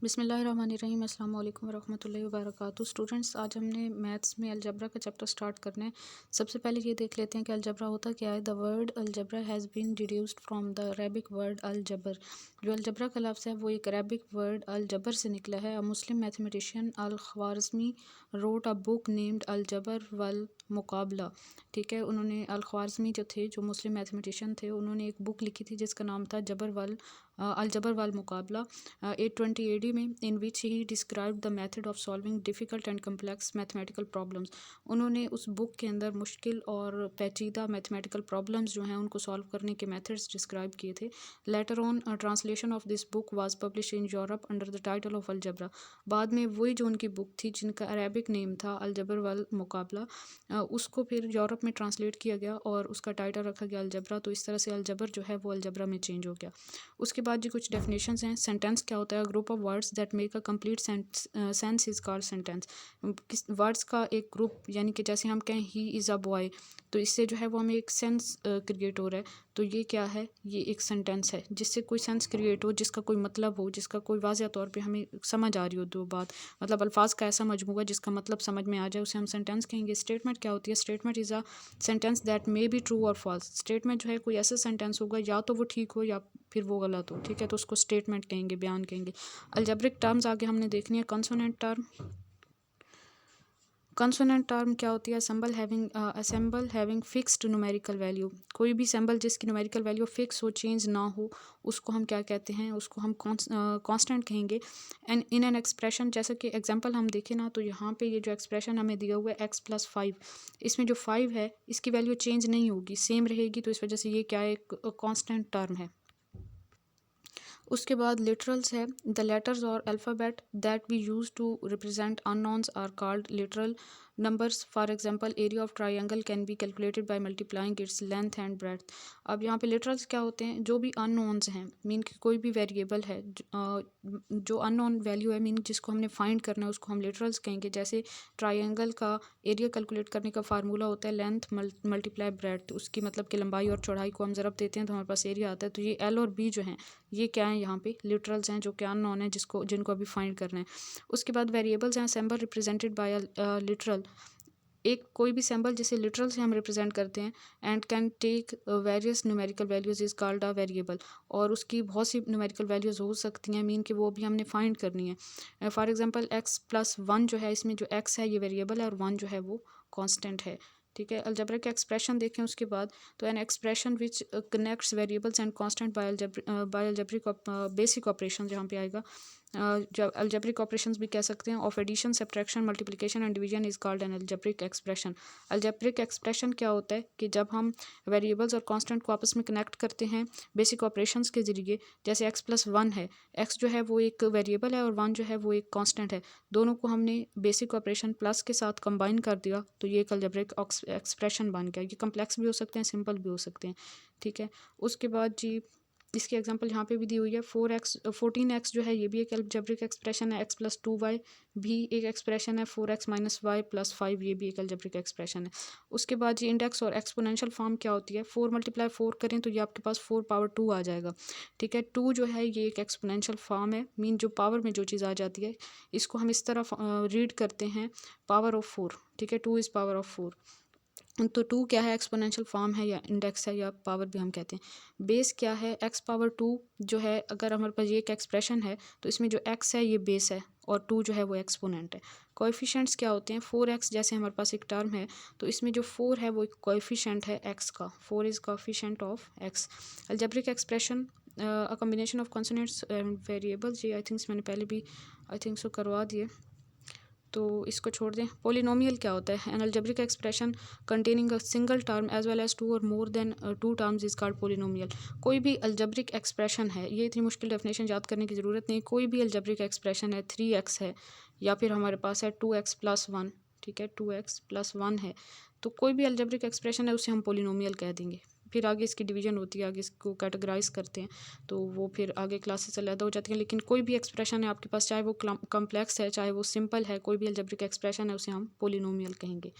बिस्मिल्लाहिर्रहमानिर्रहीम अस्सलाम वालेकुम वरहमतुल्लाहि वबरकातुहू। स्टूडेंट्स, आज हमने मैथ्स में अलजबरा का चैप्टर स्टार्ट करना है। सबसे पहले ये देख लेते हैं कि अलजबरा होता क्या है। The word algebra has been deduced from the Arabic word aljabr. जो अलजबरा का लफ्ज़ है वो एक अरेबिक वर्ड अलजबर से निकला है। A Muslim mathematician al Khwarizmi wrote a book named aljabr wal muqabala. ठीक है, उन्होंने अल ख्वारिज़मी जो थे, जो मुस्लिम मैथमेटिशियन थे, उन्होंने एक बुक लिखी थी जिसका नाम था अलजबर वल मुकाबला 820 AD में, in which he describe the method of solving difficult and complex mathematical problems. उन्होंने उस बुक के अंदर मुश्किल और पेचीदा मैथमेटिकल प्रॉब्लम्स जो हैं उनको सॉल्व करने के मेथड्स डिस्क्राइब किए थे। Later on translation of this book was publish in Europe under the title of algebra. बाद में वही जो उनकी बुक थी जिनका अरेबिक नेम था अलजबर वल मुकाबला, उसको फिर यूरोप में ट्रांसलेट किया गया और उसका टाइटल रखा गया अलजबरा। तो इस तरह से अलजबर जो है वो अलजबरा में चेंज हो गया। उसके बाद जी कुछ डेफिनेशंस हैं। सेंटेंस क्या होता है? Group of words that make a complete sense is called sentence. किस वर्ड्स का एक ग्रुप, यानी कि जैसे हम कहें ही इज़ अ बॉय, तो इससे जो है वो हमें एक सेंस क्रिएट हो रहा है। तो ये क्या है? ये एक सेंटेंस है जिससे कोई सेंस क्रिएट हो, जिसका कोई मतलब हो, जिसका कोई वाज़ह तौर पे हमें समझ आ रही हो दो बात, मतलब अल्फाज का ऐसा मजमूआ जिसका मतलब समझ में आ जाए, उसे हम सेंटेंस कहेंगे। स्टेटमेंट क्या होती है? Statement is a sentence that may be true और फॉल्स। स्टेटमेंट जो है कोई ऐसा सेंटेंस होगा या तो वो ठीक हो या फिर वो गलत हो। ठीक है, तो उसको स्टेटमेंट कहेंगे, बयान कहेंगे। अलजेब्रिक टर्म्स आगे हमने देखनी है। कंसोनेंट टर्म, कंसोनेंट टर्म क्या होती है? Assemble having fixed numerical value. कोई भी सिंबल जिसकी न्यूमेरिकल वैल्यू फिक्स हो, चेंज ना हो, उसको हम क्या कहते हैं? उसको हम कांस्टेंट कहेंगे। एंड इन एन एक्सप्रेशन, जैसे कि एग्जांपल हम देखें ना, तो यहाँ पे ये जो एक्सप्रेशन हमें दिया हुआ है x+5, इसमें जो 5 है इसकी वैल्यू चेंज नहीं होगी, सेम रहेगी। तो इस वजह से ये क्या है? एक कांस्टेंट टर्म है। उसके बाद लिटरल्स है। द लेटर्स और alphabet that we use to represent unknowns are called literal numbers. For example, area of triangle can be calculated by multiplying its length and breadth. अब यहाँ पे लिटरल्स क्या होते हैं? जो भी अननोन्स हैं, मीन कि कोई भी वेरिएबल है जो अननोन वैल्यू है, मीन जिसको हमने फाइंड करना है, उसको हम लिटरल्स कहेंगे। जैसे ट्रायंगल का एरिया कैलकुलेट करने का फार्मूला होता है लेंथ मल्टीप्लाई ब्रेड्थ। उसकी मतलब कि लंबाई और चौड़ाई को हम ज़रब देते हैं तो हमारे पास एरिया आता है। तो ये एल और बी जो हैं, ये क्या है? यहाँ पे लिटरल्स हैं जो कि अननोन है, जिनको अभी फाइंड करना है। उसके बाद वेरिएबल्स हैं। सिंबल रिप्रेजेंटेड बाय लिटरल, एक कोई भी सिंबल जिसे लिटरल से हम रिप्रेजेंट करते हैं, and can take various numerical values is called a variable. और उसकी बहुत सी न्यूमेरिकल वैल्यूज हो सकती हैं, मीन कि वो भी हमने फाइंड करनी है। फॉर एग्जांपल x+1 जो है, इसमें जो x है ये वेरिएबल है और 1 जो है वो कांस्टेंट है। ठीक है, अलजेब्रिक एक्सप्रेशन देखें उसके बाद। तो an expression which connects variables and constant by algebraic basic operation जहाँ पे आएगा। जो अलजेब्रिक ऑपरेशंस भी कह सकते हैं, of addition, subtraction, multiplication and division is called an algebraic expression. Algebraic expression क्या होता है कि जब हम वेरिएबल्स और कांस्टेंट को आपस में कनेक्ट करते हैं बेसिक ऑपरेशंस के ज़रिए। जैसे x+1 है, x जो है वो एक वेरिएबल है और 1 जो है वो एक कांस्टेंट है। दोनों को हमने बेसिक ऑपरेशन प्लस के साथ कंबाइन कर दिया तो ये एक अलजेब्रिक एक्सप्रेशन बन गया। ये कम्प्लेक्स भी हो सकते हैं, सिंपल भी हो सकते हैं। ठीक है, उसके बाद जी इसकी एग्जांपल यहाँ पे भी दी हुई है। 14x जो है ये भी एक अलजेब्रिक एक्सप्रेशन है। x+2y भी एक एक्सप्रेशन है। 4x-y+5 ये भी एक अलजेब्रिक एक्सप्रेशन है। उसके बाद ये इंडेक्स और एक्सपोनेंशियल फॉर्म क्या होती है? 4 × 4 करें तो ये आपके पास 4⁻2 आ जाएगा। ठीक है, 2 जो है ये एक एक्सपोनेंशियल फॉर्म है, मीन जो पावर में जो चीज़ आ जाती है, इसको हम इस तरह रीड करते हैं, पावर ऑफ 4। ठीक है, 2 इज़ पावर ऑफ 4। तो 2 क्या है? एक्सपोनेंशियल फॉर्म है या इंडेक्स है या पावर भी हम कहते हैं। बेस क्या है? x⁻2 जो है, अगर हमारे पास ये एक एक्सप्रेशन है तो इसमें जो x है ये बेस है और 2 जो है वो एक्सपोनेंट है। कोएफिशिएंट्स क्या होते हैं? 4x जैसे हमारे पास एक टर्म है तो इसमें जो 4 है वो एक कोएफिशिएंट है x का। 4 is coefficient of x। Algebraic expression a combination of consonants and variables, ये आई थिंक्स मैंने पहले भी आई थिंक सो करवा दिए, तो इसको छोड़ दें। पोलिनोमियल क्या होता है? An algebraic expression containing a single term as well as 2 और more than 2 terms is called polynomial. कोई भी अलजेब्रिक एक्सप्रेशन है, ये इतनी मुश्किल डेफिनेशन याद करने की ज़रूरत नहीं। कोई भी अलजेब्रिक एक्सप्रेशन है, 3x है या फिर हमारे पास है 2x+1। ठीक है, 2x+1 है, तो कोई भी अलजेब्रिक एक्सप्रेशन है उसे हम पोलिनोमियल कह देंगे। फिर आगे इसकी डिवीजन होती है, आगे इसको कैटेगराइज करते हैं, तो वो फिर आगे क्लासेस अलग हो जाती हैं। लेकिन कोई भी एक्सप्रेशन है आपके पास, चाहे वो कम्प्लेक्स है चाहे वो सिंपल है, कोई भी अलजेब्रिक एक्सप्रेशन है उसे हम पोलिनोमियल कहेंगे।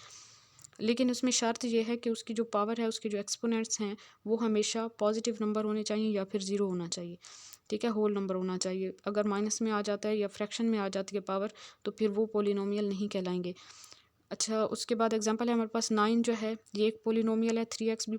लेकिन उसमें शर्त ये है कि उसकी जो पावर है, उसके जो एक्सपोनेंट्स हैं, वो हमेशा पॉजिटिव नंबर होने चाहिए या फिर ज़ीरो होना चाहिए, ठीक है, होल नंबर होना चाहिए। अगर माइनस में आ जाता है या फ्रैक्शन में आ जाती है पावर, तो फिर वो पोलिनोमियल नहीं कहलाएंगे। अच्छा, उसके बाद एग्जांपल है हमारे पास 9 जो है, ये एक पोलिनोमियल है, 3x भी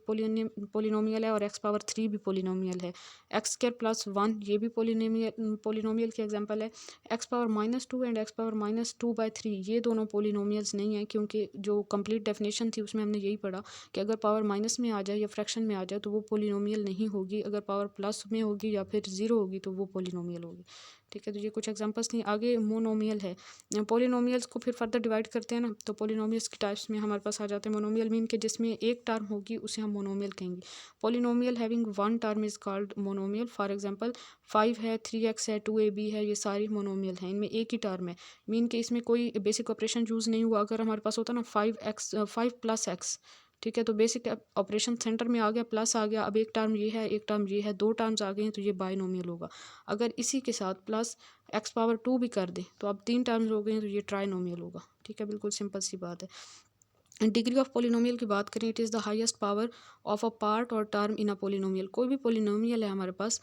पोलिनोमियल है और x पावर 3 भी पोलिनोमियल है। एक्स स्क्वायर प्लस 1 ये भी पोलिनोमियल की एग्जांपल है। x power -2 and x power -2/3 ये दोनों पोलिनोमियल्स नहीं हैं, क्योंकि जो कंप्लीट डेफिनेशन थी उसमें हमने यही पढ़ा कि अगर पावर माइनस में आ जाए या फ्रैक्शन में आ जाए तो वो पोलिनोमियल नहीं होगी, अगर पावर प्लस में होगी या फिर ज़ीरो होगी तो वो पोलिनोमियल होगी, ठीक है। तो ये कुछ एग्जांपल्स थी। आगे मोनोमियल है। पोलिनोमियल्स को फिर फर्दर डिवाइड करते हैं ना, तो पोलिनोमियल्स की टाइप्स में हमारे पास आ जाते हैं मोनोमियल, मीन के जिसमें एक टर्म होगी उसे हम मोनोमियल कहेंगे। Polynomial having one term is called monomial. For example 5 है, 3x है, 2ab है, ये सारी मोनोमियल हैं, इनमें एक ही टर्म है, मीन के इसमें कोई बेसिक ऑपरेशन यूज़ नहीं हुआ। अगर हमारे पास होता ना 5 प्लस एक्स, ठीक है, तो बेसिक ऑपरेशन सेंटर में आ गया, प्लस आ गया, अब एक टर्म ये है, एक टर्म ये है, दो टर्म्स आ गए हैं, तो ये बाइनोमियल होगा। अगर इसी के साथ प्लस एक्स पावर 2 भी कर दे तो अब 3 टर्म्स हो गए हैं, तो ये ट्राइनोमियल होगा, ठीक है, बिल्कुल सिंपल सी बात है। डिग्री ऑफ पोलिनोमियल की बात करें, it is the highest power of a part और टर्म इन अ पोलिनोमियल। कोई भी पोलिनोमियल है हमारे पास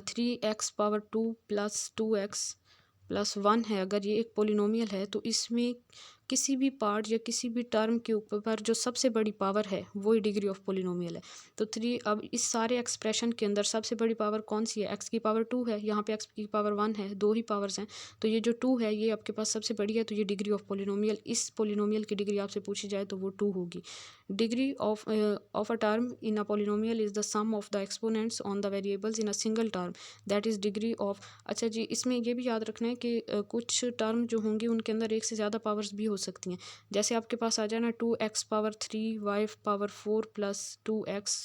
3x power 2 plus 2x plus 1 है, अगर ये एक पोलिनोमियल है तो इसमें किसी भी पार्ट या किसी भी टर्म के ऊपर जो सबसे बड़ी पावर है वही डिग्री ऑफ पोलिनोमियल है। तो 3, अब इस सारे एक्सप्रेशन के अंदर सबसे बड़ी पावर कौन सी है? एक्स की पावर 2 है, यहाँ पे एक्स की पावर 1 है, दो ही पावर्स हैं, तो ये जो 2 है ये आपके पास सबसे बड़ी है, तो ये डिग्री ऑफ पोलिनोमियल, इस पोलिनोमियल की डिग्री आपसे पूछी जाए तो वो 2 होगी। Degree of a term in a polynomial is the sum of the exponents on the variables in a single term, that is degree of. अच्छा जी, इसमें ये भी याद रखना है कि कुछ टर्म जो होंगी उनके अंदर एक से ज़्यादा पावर्स भी हो सकती हैं। जैसे आपके पास आ जाए ना 2x power 3 y power 4 plus 2x,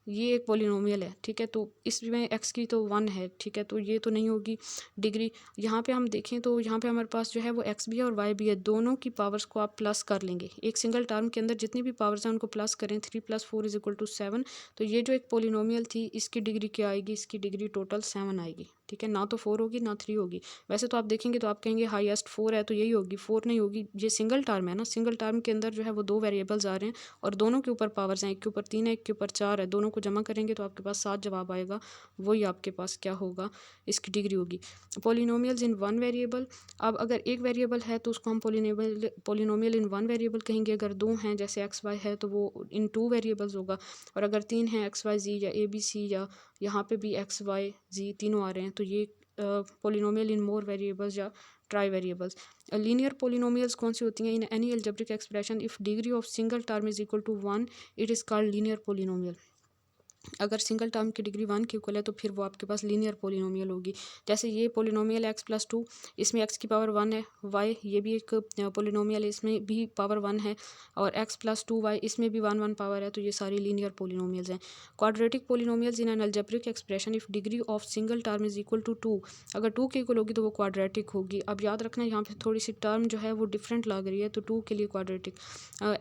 ये एक पोलिनोमियल है, ठीक है, तो इसमें x की तो 1 है, ठीक है, तो ये तो नहीं होगी डिग्री। यहाँ पे हम देखें तो यहाँ पे हमारे पास जो है वो x भी है और y भी है, दोनों की पावर्स को आप प्लस कर लेंगे। एक सिंगल टर्म के अंदर जितनी भी पावर्स हैं उनको प्लस करें, 3 + 4 = 7। तो ये जो एक पोलिनोमियल थी इसकी डिग्री क्या आएगी? इसकी डिग्री टोटल 7 आएगी, ठीक है, ना तो 4 होगी ना 3 होगी। वैसे तो आप देखेंगे तो आप कहेंगे हाईएस्ट 4 है तो यही होगी, 4 नहीं होगी, ये सिंगल टर्म है ना, सिंगल टर्म के अंदर जो है वो दो वेरिएबल्स आ रहे हैं और दोनों के ऊपर पावर्स हैं, एक के ऊपर 3 है, एक के ऊपर 4 है, दोनों को जमा करेंगे तो आपके पास 7 जवाब आएगा, वही आपके पास क्या होगा, इसकी डिग्री होगी। पोलिनोमियल्स इन वन वेरिएबल, अब अगर एक वेरिएबल है तो उसको हम पोलिनोमियल इन वन वेरिएबल कहेंगे, अगर दो हैं जैसे एक्स वाई है तो वो इन 2 वेरिएबल्स होगा, और अगर 3 हैं एक्स वाई जी या ए बी सी या यहाँ पे भी एक्स वाई जी तीनों आ रहे हैं तो ये पोलिनोमियल इन मोर वेरिएबल्स या ट्राई वेरिएबल्स। लीनियर पोलिनोमियल्स कौन सी होती हैं? In any algebraic expression if degree of single term is equal to 1 it is called linear polynomial. अगर सिंगल टर्म की डिग्री 1 के इक्वल है तो फिर वो आपके पास लीनियर पोलिनोमियल होगी। जैसे ये पोलिनोमियल x+2, इसमें x की पावर 1 है, y ये भी एक पोलिनोमियल है, इसमें भी पावर 1 है, और x+2y इसमें भी 1 पावर है, तो ये सारी लीनियर पोलिनोमियल्स हैं। Quadratic polynomials in an algebraic expression if degree of single term is equal to 2, अगर 2 के इक्वल होगी तो वो क्वाड्रेटिक होगी। अब याद रखना यहाँ पे थोड़ी सी टर्म जो है वो डिफरेंट लग रही है, तो 2 के लिए क्वाड्रेटिक।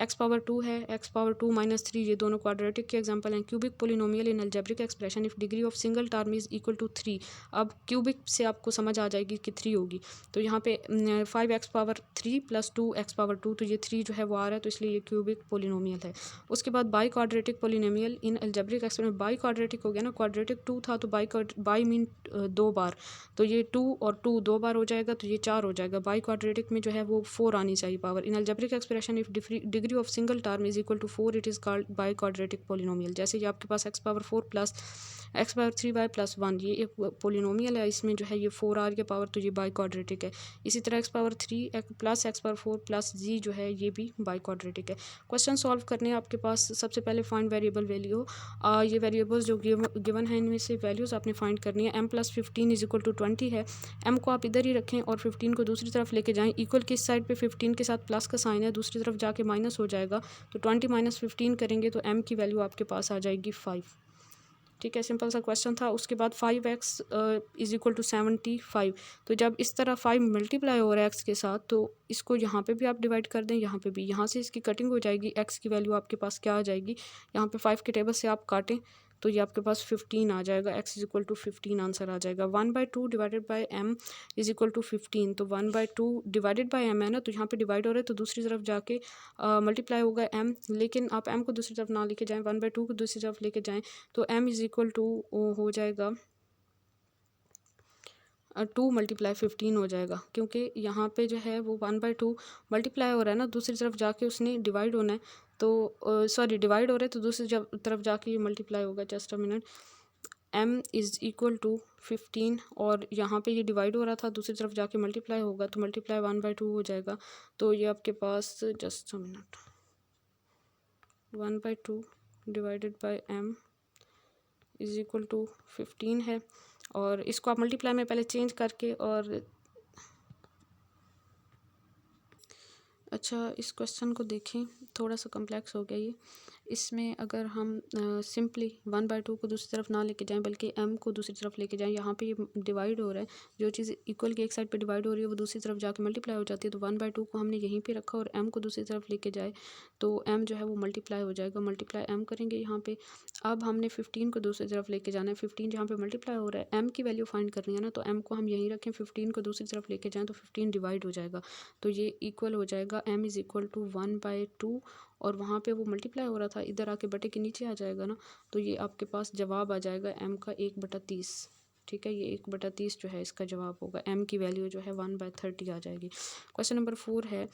एक्स पावर 2 है, एक्स पावर 2 - 3 ये दोनों क्वाड्रेटिक के एग्जाम्पल हैं। Cubic polynomial in algebraic expression if degree of single term is equal to 3, अब क्यूबिक से आपको समझ आ जाएगी कि 3 होगी, तो यहाँ पे 5x power 3 plus 2x power 2, तो ये 3 जो है वो आ रहा है, तो इसलिए ये क्यूबिक पोलिनोमियल है। उसके बाद by quadratic polynomial in algebraic expression, by quadratic हो गया ना, क्वाड्रेटिक 2 था तो बाई मीन 2 बार, तो ये 2 और 2 2 बार हो जाएगा, तो ये 4 हो जाएगा। बाई क्वाड्रेटिक में जो है वो 4 आनी चाहिए power. In algebraic expression if degree of single term is equal to 4 it is called bi quadratic polynomial. जैसे ये आपके पास x power 4 plus x power 3y plus 1 ये एक पोलिनोमियल है, इसमें जो है ये 4 आ रही है पावर, तो ये बाई क्वाड्रेटिक है। इसी तरह x power 3 plus x power 4 plus g जो है ये भी बाई क्वाड्रेटिक है। क्वेश्चन सॉल्व करने हैं आपके पास, सबसे पहले फाइंड वेरिएबल वैल्यू। ये वेरिएबल्स जो गिवन है इनमें से वैल्यूज़ आपने फाइंड करनी है। m+15 इज इक्वल टू 20 है, m को आप इधर ही रखें और 15 को दूसरी तरफ लेके जाएं। इक्वल किस साइड पे 15 के साथ प्लस का साइन है, दूसरी तरफ जाके माइनस हो जाएगा, तो 20 - 15 करेंगे तो m की वैल्यू आपके पास आ जाएगी 5, ठीक है, सिंपल सा क्वेश्चन था। उसके बाद 5x इज इक्वल टू 75, तो जब इस तरह 5 मल्टीप्लाई हो रहा है x के साथ तो इसको यहाँ पे भी आप डिवाइड कर दें, यहाँ पे भी, यहाँ से इसकी कटिंग हो जाएगी, x की वैल्यू आपके पास क्या आ जाएगी, यहाँ पे 5 के टेबल से आप काटें तो ये आपके पास 15 आ जाएगा, x is equal to 15 answer आ जाएगा। 1/2 divided by m is equal to 15, तो 1/2 डिवाइडेड बाई m है ना, तो यहाँ पे डिवाइड हो रहा है तो दूसरी तरफ जाके मल्टीप्लाई होगा m, लेकिन आप m को दूसरी तरफ ना लेके जाएं, 1/2 को दूसरी तरफ लेके जाएं तो m इज इक्वल टू हो जाएगा 2 × 15 हो जाएगा, क्योंकि यहाँ पे जो है वो 1/2 मल्टीप्लाई हो रहा है ना, दूसरी तरफ जाके उसने डिवाइड होना है, तो सॉरी डिवाइड हो रहा है तो दूसरी तरफ जाके ये मल्टीप्लाई होगा। Just a minute, m is equal to 15 और यहाँ पे ये डिवाइड हो रहा था, दूसरी तरफ जाके मल्टीप्लाई होगा तो मल्टीप्लाई 1/2 हो जाएगा। तो ये आपके पास just a minute 1/2 divided by m is equal to 15 है, और इसको आप मल्टीप्लाई में पहले चेंज करके और अच्छा इस क्वेश्चन को देखें, थोड़ा सा कम्प्लेक्स हो गया ये। इसमें अगर हम सिंपली 1/2 को दूसरी तरफ ना लेके जाएं बल्कि m को दूसरी तरफ लेके जाएं, यहाँ पे ये डिवाइड हो रहा है, जो चीज़ इक्वल की एक साइड पे डिवाइड हो रही है वो दूसरी तरफ जाके मल्टीप्लाई हो जाती है, तो 1/2 को हमने यहीं पे रखा और m को दूसरी तरफ लेके जाए तो m जो है वो मल्टीप्लाई हो जाएगा, मल्टीप्लाई m करेंगे यहाँ पे। अब हमने 15 को दूसरी तरफ लेके जाना है, 15 जहाँ पे मल्टीप्लाई हो रहा है, m की वैल्यू फाइंड करनी है ना, तो m को हम यहीं रखें, 15 को दूसरी तरफ लेके जाएँ तो 15 डिवाइड हो जाएगा, तो ये इक्वल हो जाएगा m इज़ इक्वल टू 1/2, और वहाँ पे वो मल्टीप्लाई हो रहा था, इधर आके बटे के नीचे आ जाएगा ना, तो ये आपके पास जवाब आ जाएगा m का 1/30। ठीक है, ये 1/30 जो है इसका जवाब होगा, m की वैल्यू जो है 1/30 आ जाएगी। क्वेश्चन नंबर 4 है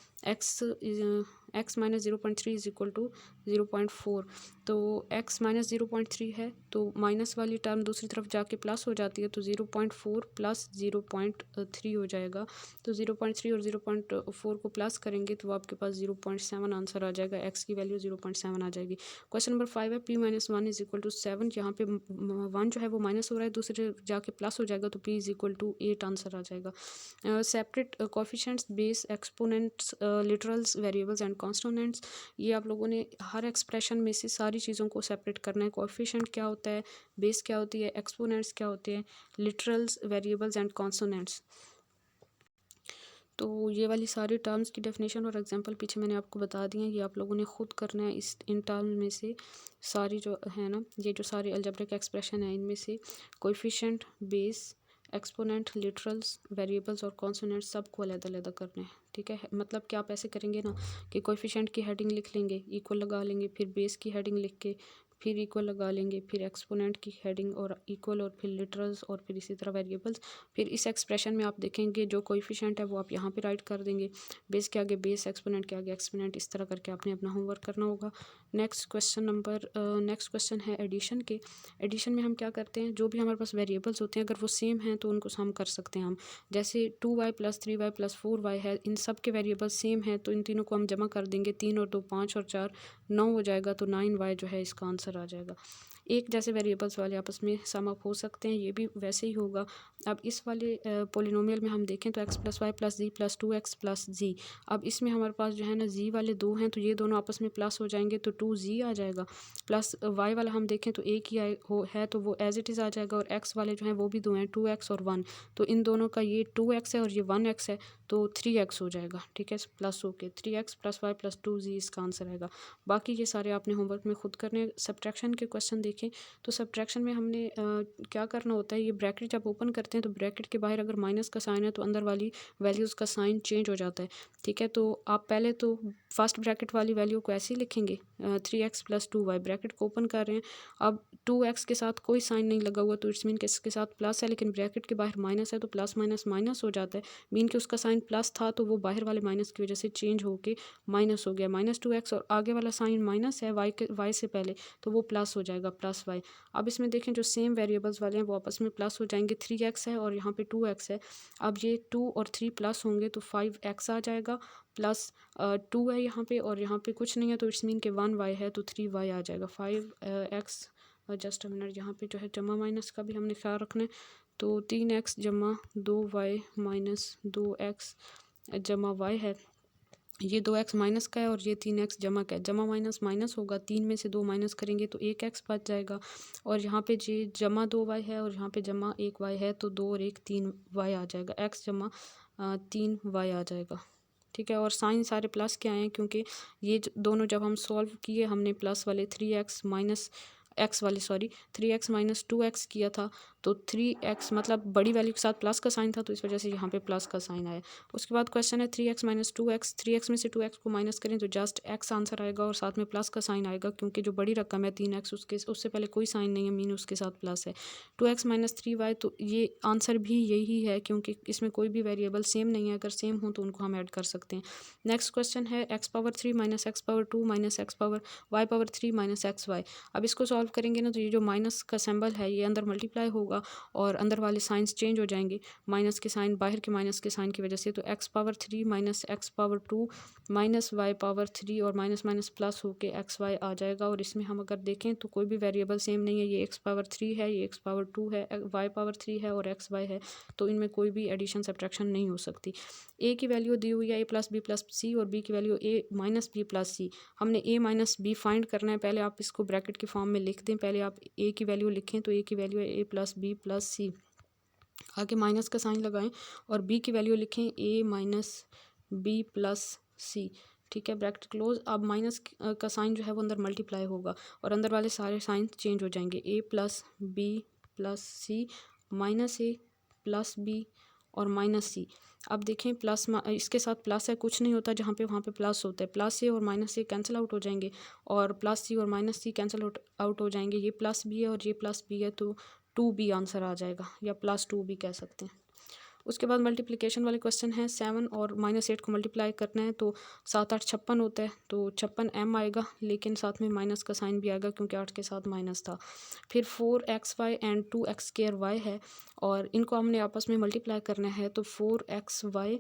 x minus 0.3 is equal to 0.4, तो x माइनस 0.3 है तो माइनस वाली टर्म दूसरी तरफ जाके प्लस हो जाती है, तो 0.4 प्लस 0.3 हो जाएगा, तो 0.3 और 0.4 को प्लस करेंगे तो आपके पास 0.7 आंसर आ जाएगा, x की वैल्यू 0.7 आ जाएगी। क्वेश्चन नंबर 5 है p-1 इज इक्वल टू 7, यहाँ पे 1 जो है वो माइनस हो रहा है, दूसरे जाके प्लस हो जाएगा, तो p is equal to 8 answer आ जाएगा। Separate coefficients, base, exponents, literals, variables and constants, ये आप लोगों ने हर एक्सप्रेशन में से सारी चीज़ों को सेपरेट करना है। कोफिशिएंट क्या होता है, बेस क्या होती है, एक्सपोनेंट्स क्या होते हैं, लिटरल्स, वेरिएबल्स एंड कॉन्सोनेंट्स। तो ये वाली सारी टर्म्स की डेफिनेशन और एग्जांपल पीछे मैंने आपको बता दिए हैं, ये आप लोगों ने खुद करना है। इन टर्म में से सारी जो है ना, ये जो सारी अलजेब्रिक एक्सप्रेशन है इनमें से coefficient, base, exponent, literals, variables और कॉन्सोनेंट्स सबको अलग-अलग करना है। ठीक है, मतलब कि आप ऐसे करेंगे ना कि कोएफिशिएंट की हेडिंग लिख लेंगे, इक्वल लगा लेंगे, फिर बेस की हेडिंग लिख के फिर इक्वल लगा लेंगे, फिर एक्सपोनेंट की हेडिंग और इक्वल, और फिर लिटरल्स, और फिर इसी तरह वेरिएबल्स। फिर इस एक्सप्रेशन में आप देखेंगे जो कोएफिशिएंट है वो आप यहाँ पे राइट कर देंगे, बेस के आगे बेस, एक्सपोनेंट के आगे एक्सपोनेंट, इस तरह करके आपने अपना होमवर्क करना होगा। नेक्स्ट क्वेश्चन है एडिशन के। एडिशन में हम क्या करते हैं, जो भी हमारे पास वेरिएबल्स होते हैं अगर वो सेम हैं तो उनको सम कर सकते हैं हम। जैसे 2y + 3y + 4y है, इन सब के वेरिएबल्स सेम हैं तो इन तीनों को हम जमा कर देंगे, 3 और 2 5 और 4 9 हो जाएगा, तो 9y जो है इसका आंसर आ जाएगा। एक जैसे वेरिएबल्स वाले आपस में सम अप हो सकते हैं, ये भी वैसे ही होगा। अब इस वाले पोलिनोमियल में हम देखें तो x + y + z + 2x + z, अब इसमें हमारे पास जो है ना z वाले 2 हैं तो ये दोनों आपस में प्लस हो जाएंगे तो 2z आ जाएगा, प्लस y वाला हम देखें तो एक ही है तो वो एज इट इज़ आ जाएगा, और x वाले जो हैं वो भी 2 हैं, 2x और 1, तो इन दोनों का ये 2x है और ये 1x है तो 3x हो जाएगा। ठीक है, प्लस होके 3x + y + 2z इसका आंसर आएगा। बाकी ये सारे आपने होमवर्क में खुद करने। सब्ट्रैक्शन के क्वेश्चन देखें तो सब्ट्रैक्शन में हमने क्या करना होता है, ये ब्रैकेट जब ओपन करते हैं तो ब्रैकेट के बाहर अगर माइनस का साइन है तो अंदर वाली वैल्यूज़ का साइन चेंज हो जाता है। ठीक है, तो आप पहले तो फर्स्ट ब्रैकेट वाली वैल्यू को ऐसे ही लिखेंगे, 3x + 2y, ब्रैकेट को ओपन कर रहे हैं। अब 2x के साथ कोई साइन नहीं लगा हुआ तो इट्स मीन कि इसके साथ प्लस है, लेकिन ब्रैकेट के बाहर माइनस है तो प्लस माइनस माइनस हो जाता है, मीन कि उसका साइन प्लस था तो वो बाहर वाले माइनस की वजह से चेंज होके माइनस हो गया, -2x, और आगे वाला साइन माइनस है y से पहले तो वो प्लस हो जाएगा, +y। अब इसमें देखें जो सेम वेरिएबल्स वाले हैं वो आपस में प्लस हो जाएंगे, 3x है और यहाँ पे 2x है। अब ये 2 और 3 प्लस होंगे तो 5x आ जाएगा, प्लस 2 है यहाँ पे और यहाँ पे कुछ नहीं है तो इट्स मीन के 1y है तो 3y आ जाएगा, 5x। जस्ट अ मिनट, यहाँ पे जो है जमा माइनस का भी हमने ख्याल रखना है, तो 3x जमा 2y माइनस 2x जमा y है, ये 2x माइनस का है और ये 3x जमा का है, जमा माइनस माइनस होगा, 3 में से 2 माइनस करेंगे तो 1x बच जाएगा, और यहाँ पे जी जमा 2y है और यहाँ पे जमा 1y है तो 2 और 1 3y आ जाएगा, x जमा 3y आ जाएगा। ठीक है, और साइन सारे प्लस के आए हैं क्योंकि ये दोनों जब हम सॉल्व किए हमने प्लस वाले 3x माइनस एक्स वाली सॉरी 3x माइनस 2x किया था, तो 3x मतलब बड़ी वैल्यू के साथ प्लस का साइन था, तो इस वजह से यहाँ पे प्लस का साइन आया। उसके बाद क्वेश्चन है 3x माइनस 2x, 3x में से 2x को माइनस करें तो जस्ट x आंसर आएगा और साथ में प्लस का साइन आएगा, क्योंकि जो बड़ी रकम है 3x उससे पहले कोई साइन नहीं है, मीन उसके साथ प्लस है। 2x माइनस 3y, तो ये आंसर भी यही है, क्योंकि इसमें कोई भी वेरिएबल सेम नहीं है, अगर सेम हो तो उनको हम ऐड कर सकते हैं। नेक्स्ट क्वेश्चन है x⁻3 minus x⁻2 minus y⁻3 minus xy। अब इसको सॉल्व करेंगे ना, तो ये जो माइनस का सिंबल है ये अंदर मल्टीप्लाई होगा और अंदर वाले साइंस चेंज हो जाएंगे, माइनस के साइन बाहर के माइनस के साइन की वजह से। तो x⁻3 minus x⁻2 minus y⁻3 और माइनस माइनस प्लस होके xy आ जाएगा। और इसमें हम अगर देखें तो कोई भी वेरिएबल सेम नहीं है, ये x⁻3 है, ये x⁻2 है, y⁻3 है और xy है, तो इनमें कोई भी एडिशन सब्ट्रैक्शन नहीं हो सकती। a की वैल्यू दी हुई है a plus B plus c और b की value a minus b plus c. हमने a माइनस बी फाइंड करना है, पहले आप इसको ब्रैकेट की फॉर्म में लिख दें, पहले आप a की वैल्यू लिखें, तो a की वैल्यू है a प्लस बी प्लस सी, आगे माइनस का साइन लगाएं और b की वैल्यू लिखें a माइनस बी प्लस सी, ठीक है, ब्रैकेट क्लोज। अब माइनस का साइन जो है वो अंदर मल्टीप्लाई होगा और अंदर वाले सारे साइन चेंज हो जाएंगे, a plus B plus C minus a plus B और माइनस सी। अब देखें प्लस इसके साथ प्लस है, कुछ नहीं होता जहाँ पे वहाँ पे प्लस होता है, प्लस ए और माइनस ए कैंसिल आउट हो जाएंगे और प्लस सी और माइनस सी कैंसिल आउट हो जाएंगे, ये प्लस बी है और ये प्लस बी है, तो 2b आंसर आ जाएगा या प्लस 2b कह सकते हैं। उसके बाद मल्टीप्लिकेशन वाले क्वेश्चन है 7 और -8 को मल्टीप्लाई करना है, तो 7 8 56 होता है, तो 56 m आएगा, लेकिन साथ में माइनस का साइन भी आएगा क्योंकि 8 के साथ माइनस था। फिर 4xy एंड 2x² है और इनको हमने आपस में मल्टीप्लाई करना है, तो 4xy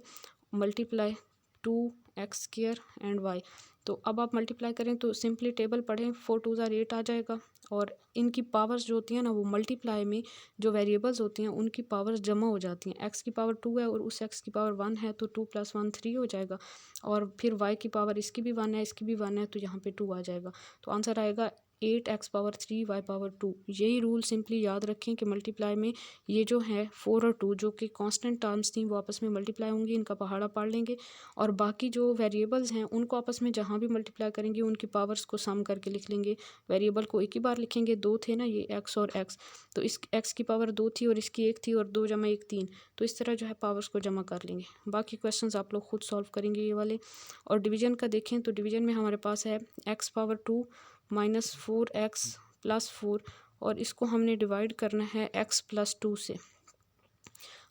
multiply 2x² and y। तो अब आप मल्टीप्लाई करें तो सिंपली टेबल पढ़ें, 4 2 ज़ार 8 आ जाएगा और इनकी पावर्स जो होती हैं ना, वो मल्टीप्लाई में जो वेरिएबल्स होती हैं उनकी पावर्स जमा हो जाती हैं। x की पावर 2 है और उस x की पावर 1 है, तो 2 + 1 3 हो जाएगा और फिर y की पावर इसकी भी 1 है, इसकी भी 1 है, तो यहाँ पे 2 आ जाएगा। तो आंसर आएगा 8x⁻3 y⁻2। यही रूल सिंपली याद रखें कि मल्टीप्लाई में ये जो है 4 और 2 जो कि कांस्टेंट टर्म्स थी वो आपस में मल्टीप्लाई होंगी, इनका पहाड़ा पढ़ लेंगे और बाकी जो वेरिएबल्स हैं उनको आपस में जहाँ भी मल्टीप्लाई करेंगे उनकी पावर्स को सम करके लिख लेंगे। वेरिएबल को एक ही बार लिखेंगे, 2 थे ना ये x और x, तो इस x की पावर 2 थी और इसकी 1 थी और 2 + 1 3, तो इस तरह जो है पावर्स को जमा कर लेंगे। बाकी क्वेश्चंस आप लोग खुद सॉल्व करेंगे ये वाले। और डिवीजन का देखें तो डिवीजन में हमारे पास है x⁻2 माइनस 4x प्लस 4 और इसको हमने डिवाइड करना है x + 2 से।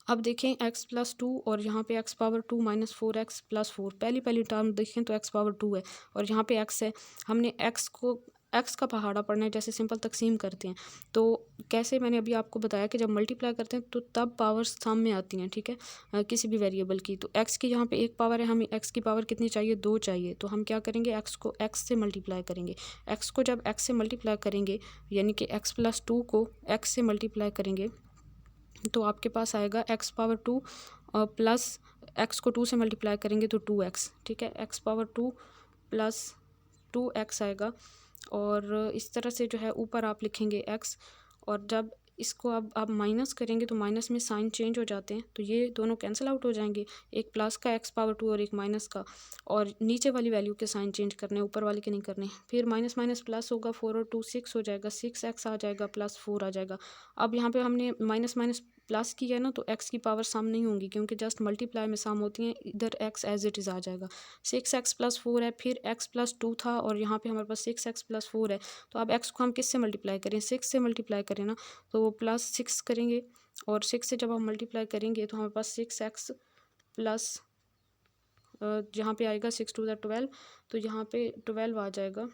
अब देखें x + 2 और यहाँ पे x⁻2 माइनस 4x + 4, पहली टर्म देखें तो x⁻2 है और यहाँ पे x है, हमने x का पहाड़ा पढ़ना है, जैसे सिंपल तकसीम करते हैं तो कैसे, मैंने अभी आपको बताया कि जब मल्टीप्लाई करते हैं तो तब पावर्स सम में आती हैं, ठीक है, किसी भी वेरिएबल की। तो x की यहाँ पे एक पावर है, हमें x की पावर कितनी चाहिए, 2 चाहिए, तो हम क्या करेंगे, x को x से मल्टीप्लाई करेंगे। x को जब x से मल्टीप्लाई करेंगे यानी कि x + 2 को x से मल्टीप्लाई करेंगे तो आपके पास आएगा x⁻2 प्लस x को 2 से मल्टीप्लाई करेंगे तो 2x, ठीक है, x⁻2 प्लस 2x आएगा और इस तरह से जो है ऊपर आप लिखेंगे x और जब इसको अब आप माइनस करेंगे तो माइनस में साइन चेंज हो जाते हैं, तो ये दोनों कैंसिल आउट हो जाएंगे, एक प्लस का x⁻2 और एक माइनस का, और नीचे वाली वैल्यू के साइन चेंज करने, ऊपर वाले के नहीं करने। फिर माइनस माइनस प्लस होगा, 4 और 2 6 हो जाएगा, 6x आ जाएगा प्लस 4 आ जाएगा। अब यहाँ पे हमने माइनस माइनस प्लस किया है ना, तो x की पावर सम नहीं होंगी क्योंकि जस्ट मल्टीप्लाई में सम होती हैं, इधर x एज इट इज़ आ जाएगा। 6x + 4 है, फिर x + 2 था और यहाँ पे हमारे पास 6x + 4 है, तो अब x को हम किस से मल्टीप्लाई करें, 6 से मल्टीप्लाई करें ना, तो +6 करेंगे और 6 से जब हम मल्टीप्लाई करेंगे तो हमारे पास 6x प्लस यहाँ पे आएगा 6 2 = 12, तो यहाँ पे 12 आ जाएगा,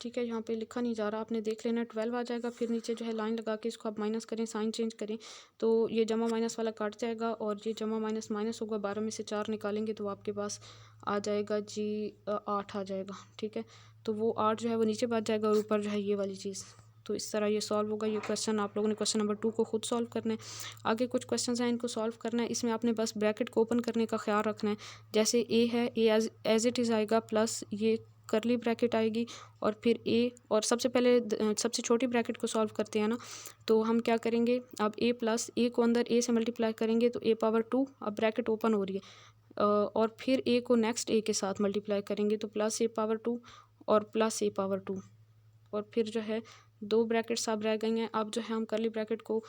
ठीक है, यहाँ पे लिखा नहीं जा रहा, आपने देख लेना, 12 आ जाएगा। फिर नीचे जो है लाइन लगा के इसको आप माइनस करें, साइन चेंज करें, तो ये जमा माइनस वाला काट जाएगा और ये जमा माइनस माइनस होगा, 12 में से 4 निकालेंगे तो आपके पास आ जाएगा जी 8 आ जाएगा, ठीक है, तो वो 8 जो है वो नीचे बच जाएगा और ऊपर जो है ये वाली चीज़। तो इस तरह ये सॉल्व होगा ये क्वेश्चन। आप लोगों ने क्वेश्चन नंबर 2 को खुद सॉल्व करना है। आगे कुछ क्वेश्चन हैं, इनको सॉल्व करना है। इसमें आपने बस ब्रैकेट को ओपन करने का ख्याल रखना है, जैसे ए है, ए एज इट इज़ आएगा, प्लस ये करली ब्रैकेट आएगी और फिर ए, और सबसे पहले सबसे छोटी ब्रैकेट को सॉल्व करते हैं ना, तो हम क्या करेंगे, अब ए प्लस ए को अंदर ए से मल्टीप्लाई करेंगे तो a⁻2, अब ब्रैकेट ओपन हो रही है और फिर ए को नेक्स्ट ए के साथ मल्टीप्लाई करेंगे तो प्लस a⁻2 और प्लस ए पावर 2, और फिर जो है 2 ब्रैकेट्स अब रह गई हैं। अब जो है हम कर्ली ब्रैकेट को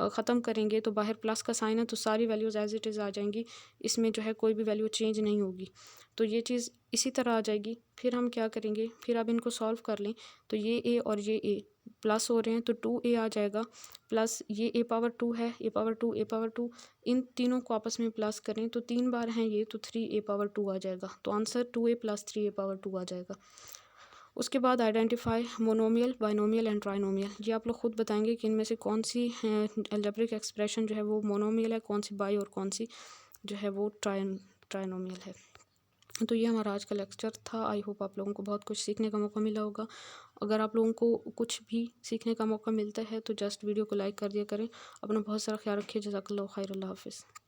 ख़त्म करेंगे तो बाहर प्लस का साइन है तो सारी वैल्यूज़ एज इट इज़ आ जाएंगी, इसमें जो है कोई भी वैल्यू चेंज नहीं होगी। तो ये चीज़ इसी तरह आ जाएगी। फिर हम क्या करेंगे, फिर अब इनको सॉल्व कर लें तो ये ए और ये ए प्लस हो रहे हैं तो 2a आ जाएगा, प्लस ये ए पावर 2 है, ए पावर 2 ए पावर 2, इन तीनों को आपस में प्लस करें तो 3 बार हैं ये, तो 3a पावर 2 आ जाएगा। तो answer 2a plus 3a power 2 आ जाएगा। उसके बाद identify monomial, binomial and trinomial. ये आप लोग खुद बताएंगे कि इनमें से कौन सी अलजेब्रिक एक्सप्रेशन जो है वो मोनोमियल है, कौन सी बाई और कौन सी जो है वो ट्राइनोमियल है। तो ये हमारा आज का लेक्चर था। आई होप आप लोगों को बहुत कुछ सीखने का मौका मिला होगा। अगर आप लोगों को कुछ भी सीखने का मौका मिलता है तो जस्ट वीडियो को लाइक कर दिया करें। अपना बहुत सारा ख्याल रखिए। जज़ाकल्लाह खैर। अल्लाह हाफ़िज़।